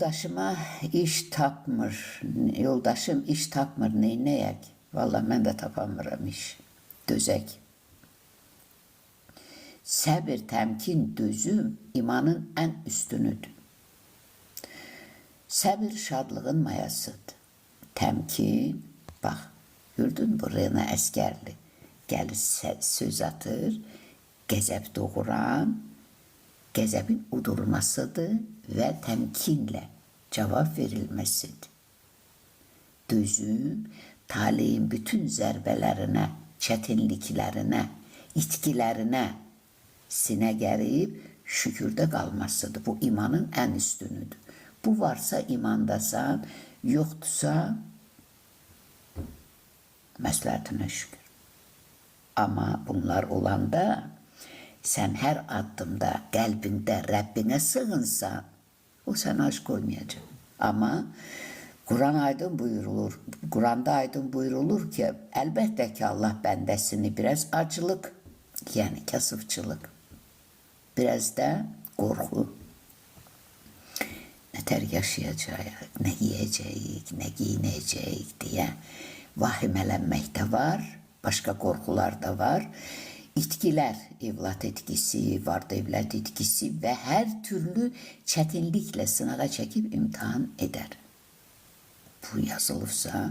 Yoldaşıma iş tapmır. Yoldaşım iş tapmır. Neynəyək? Vallahi mən də tapamıram iş. Dözək. Səbir, təmkin, dözüm imanın ən üstünüdür. Səbir şadlığın mayasıdır. Təmkin, bax, gördün bu Rena Əskərli. Gəlir söz atır, qəzəb doğuran, qəzəbin udurmasıdır və təmkinlə cavab verilməsidir. Dözüm, taleyin bütün zərbələrinə, çətinliklərinə, itkilərinə sinə gərib şükürdə qalmasıdır. Bu imanın ən üstünüdür. Bu varsa imandasan, yoxdursa məsləhətinə şükür. Amma bunlar olanda sən hər addımda qəlbində Rəbbinə sığınsan, o sənə aşk qoymayacaq. Amma Kur'anda aydın buyurulur ki, əlbəttə ki Allah bəndəsini biraz acılıq, yəni kasıfçılıq, biraz da qorxu, nətər yaşayacaq, nə yiyəcəyik, nə giyinəcəyik deyə vahimələnməkdə var, başqa qorxular da var. İtkilər, evlat etkisi, var-dövlət etkisi və hər türlü çətinliklə sınağa çəkib imtihan edər. Bu yazılıbsa,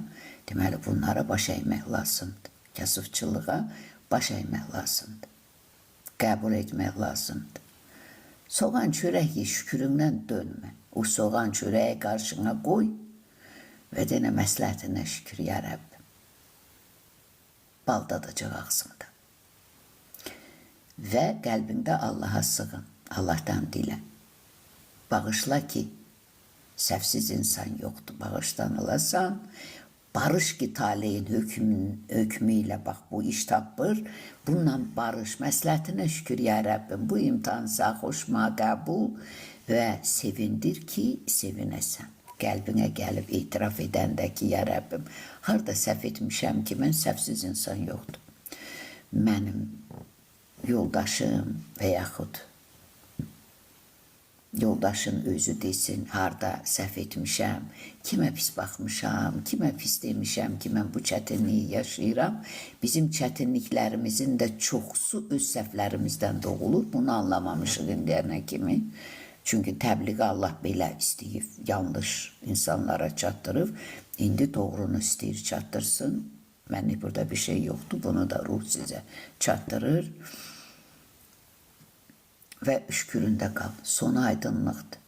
deməli bunlara baş əymək lazımdır. Kasıfçılığa baş əymək lazımdır. Qəbul etmək lazımdır. Soğan çörək ye, şüküründən dönmə. O soğan çörəyi qarşına qoy və denə məsləhətinə şükür, ya Rəbbim. Bal dadacaq ağzında. Və qəlbində Allaha sığın, Allahdan dilə. Bağışla ki, səhvsiz insan yoxdur, bağışdan alasan, barış ki taleyin hökmü ilə bax bu iş tapır, bununla barış, məsləhətinə şükür, ya Rəbbim, bu imtihansa xoşma, qəbul və sevindir ki, sevinəsən. Qəlbinə gəlib etiraf edəndə ki, ya Rəbbim, harada səhv etmişəm ki, mən səhvsiz insan yoxdur. Mənim yoldaşım və yaxud yoldaşın özü desin, harada səhv etmişəm, kimə pis baxmışam, kimə pis demişəm ki, mən bu çətinliyi yaşayıram. Bizim çətinliklərimizin də çoxsu öz səhvlərimizdən doğulur. Bunu anlamamışıq indiyənə kimi. Çünki təbliği Allah belə istəyib, yanlış insanlara çatdırıb, indi doğrunu istəyir çatdırsın. Mənlik burada bir şey yoxdur, bunu da ruh sizə çatdırır. Və şüküründə qal. Sonu aydınlıqdır.